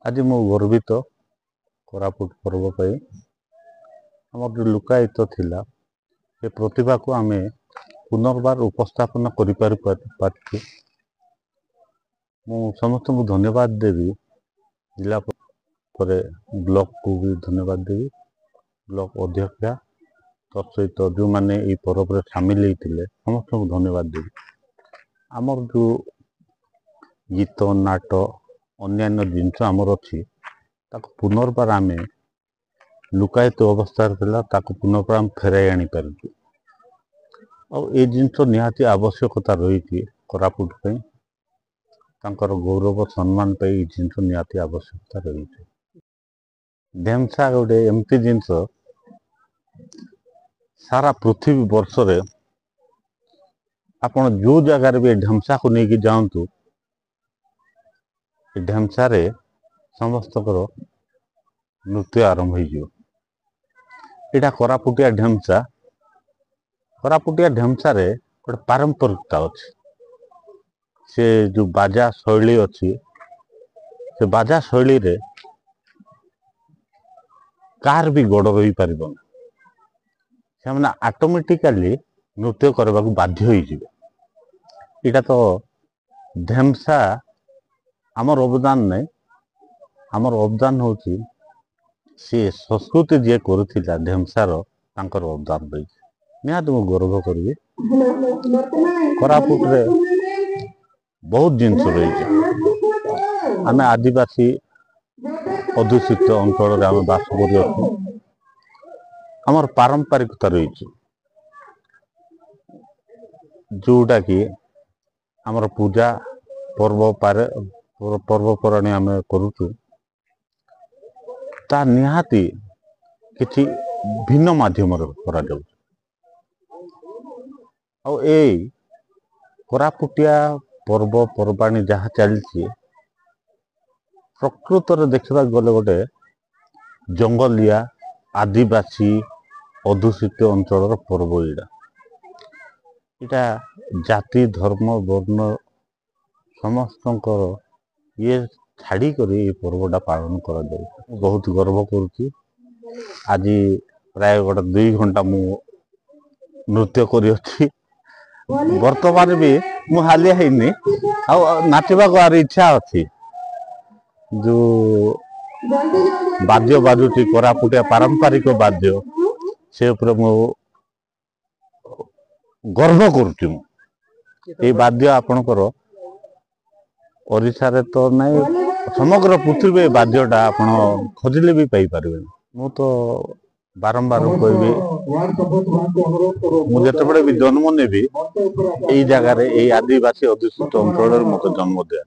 आज मु गर्वित कोरापुट पर्व पर आमर जो लुकायित थिला ये प्रतिभा को आम पुनर्बार उपस्थापन कर समस्त को धन्यवाद देवी जिला पर ब्लॉक को भी धन्यवाद देवी ब्लॉक अध्यक्षा तत् सहित जो मैंने ये पर्व में सामिल होते समस्त को धन्यवाद देवी। आमर जो गीत नाट अन्यान्य जिनस आमर अच्छी पुनर्बार आम लुकायित अवस्था पुनर्बार आम फेराई आनी पार्छु और ये जिनस निहाती आवश्यकता रही कोरापुट तांकर गौरव सम्मान पे ये जिनस निहाती आवश्यकता रही। ढेमसा गोटे एमती जिनस सारा पृथ्वी वर्ष रे आपण जो जगार भी ढेमसा को लेकिन जातु ढेमसा रे समस्त नृत्य आरंभ हो कोरापुटिया ढेमसा रे गोटे पारंपरिकता अच्छी से जो बाजा शैली अच्छी से बाजा शैली रे कार भी गड़ रही पार से मैंने ऑटोमेटिकली नृत्य करने को बाध्य होटा तो ढेमसा आमर अवदान नहीं आमर अवदान हूँ सी संस्कृति जी करुला ढेमसार तांकर अवदान रही निहाती मु गर्व करी। कोरापुट रे बहुत जिनस रही आम आदिवासी अध्युषित अंचल आम बास कर आमर पारंपरिकता रही जोटा कि आमर पूजा पर्वपराणी आम करुचु ता निहाती किछि भिन्न माध्यम करा जाउ और ए कोरापुटिया पर्वपर्वाणी जहाँ चलती प्रकृत देखा गले गोटे जंगलिया आदिवासी अध्युषित अंचल पर्व इटा जाति धर्म वर्ण समस्त ये छाड़ी कर ये पर्वटा पालन कर बहुत गर्व करुच्ची। आज प्राय गोटे 2 घंटा मु नृत्य करी बर्तमान भी मु हालिया हैनी नाचवा को आर इच्छा अच्छी जो वाद्य बाजुची कोरापुटिया पारंपरिक वाद्य से मु गर्व करुच्ची ये वाद्य आपणकर ओडिशा रे तो नहीं समग्र पृथ्वी वाद्यटा आपण खोजिले भी पाई पारे मु तो बारंबार कहबी मुझे भी जन्म नेबी यही जगह आदिवासी अध्युषित अंचल मत जन्म दिया।